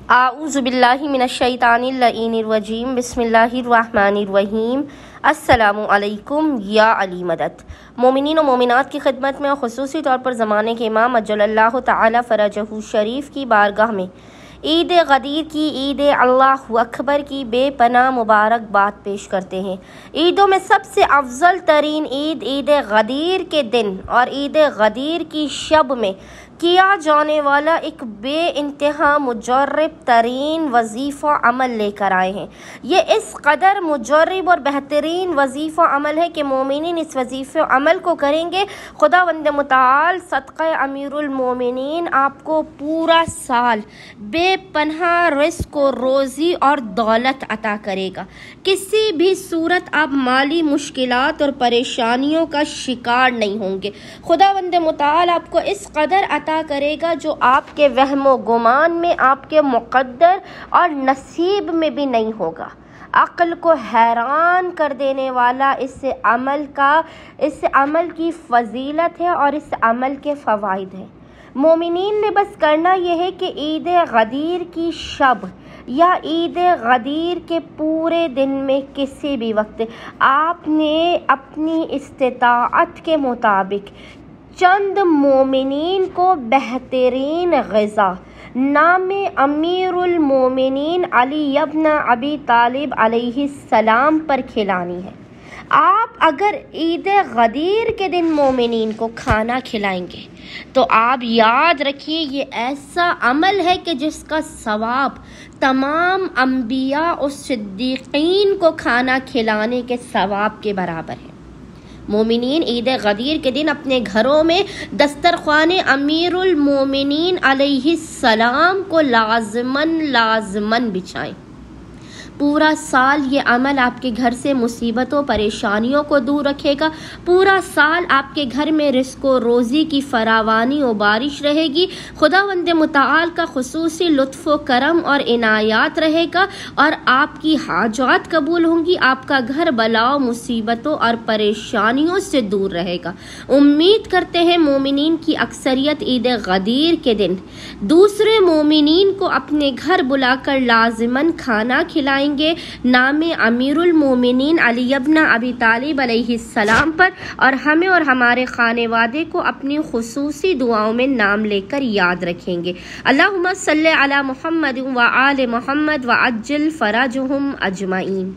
आऊज़ु बिल्लाहि मिनश्शैतानिर रजीम बिस्मिल्लाहिर्रहमानिर्रहीम। अस्सलामु अलैकुम या अली मदद। मोमिनीन और मोमिनात की खिदमत में और ख़ुसूसी तौर पर ज़माने के इमाम अज्जलल्लाहु तआला फ़रजहु शरीफ की बारगाह में ईद गदीर की, ईद अल्लाहु अकबर की बेपनाह मुबारकबाद पेश करते हैं। ईदों में सबसे अफजल तरीन ईद ईद गदीर के दिन और ईद गदीर की शब में किया जाने वाला एक बे इंतहा मुजर्रब तरीन वजीफ़ा अमल लेकर आए हैं। ये इस कदर मुजर्रब और बेहतरीन वजीफ़ा अमल है कि मोमिनीन इस वजीफ़े अमल को करेंगे, खुदावंद मुताल सदक़े अमीरुल मोमिनीन आपको पूरा साल बेपनाह रिज़्क़ और रोज़ी और दौलत अता करेगा। किसी भी सूरत आप माली मुश्किलात और परेशानियों का शिकार नहीं होंगे। खुदावंद मुताल आपको इस कदर अता करेगा जो आपके वहमो गुमान में, आपके मुक़द्दर और नसीब में भी नहीं होगा। अक्ल को हैरान कर देने वाला इस अमल की फजीलत है और इस अमल के फ़वाइद हैं। मोमिनीन ने बस करना यह है कि ईद गदीर की शब या ईद गदीर के पूरे दिन में किसी भी वक्त आपने अपनी इस्तिताअत के मुताबिक चंद मोमिनीन को बेहतरीन ग़िज़ा नामे अमीरुल मोमिनीन अली इब्न अबी तालिब अलैहिस्सलाम पर खिलानी है। आप अगर ईद गदीर के दिन मोमिनीन को खाना खिलाएंगे तो आप याद रखिए ये ऐसा अमल है कि जिसका सवाब तमाम अंबिया और सिद्दीकीन को खाना खिलाने के सवाब के बराबर है। मोमिनीन ईद गदीर के दिन अपने घरों में दस्तरख्वान अमीरुल मोमिनीन अलैहिस्सलाम को लाज़मन बिछाएं। पूरा साल ये अमल आपके घर से मुसीबतों परेशानियों को दूर रखेगा। पूरा साल आपके घर में रिज़्क़ और रोज़ी की फरावानी और बारिश रहेगी। खुदावंद मुताल का खुसूसी लुत्फ़ व करम और इनायात रहेगा और आपकी हाजात कबूल होंगी। आपका घर बलाओं मुसीबतों और परेशानियों से दूर रहेगा। उम्मीद करते हैं मोमिनीन की अक्सरियत ईद गदीर के दिन दूसरे मोमिनीन को अपने घर बुलाकर लाज़िमन खाना खिलाएं नामे अमीरुल मोमिनीन अली इब्न अबी तालिब अलैहिस्सलाम पर, और हमें और हमारे खानेवादे को अपनी खुसूसी दुआओं में नाम लेकर याद रखेंगे। अल्लाहुम्मा सल्ले अला मुहम्मद व आले मुहम्मद व अज्जिल फरजहुम अजमाइन।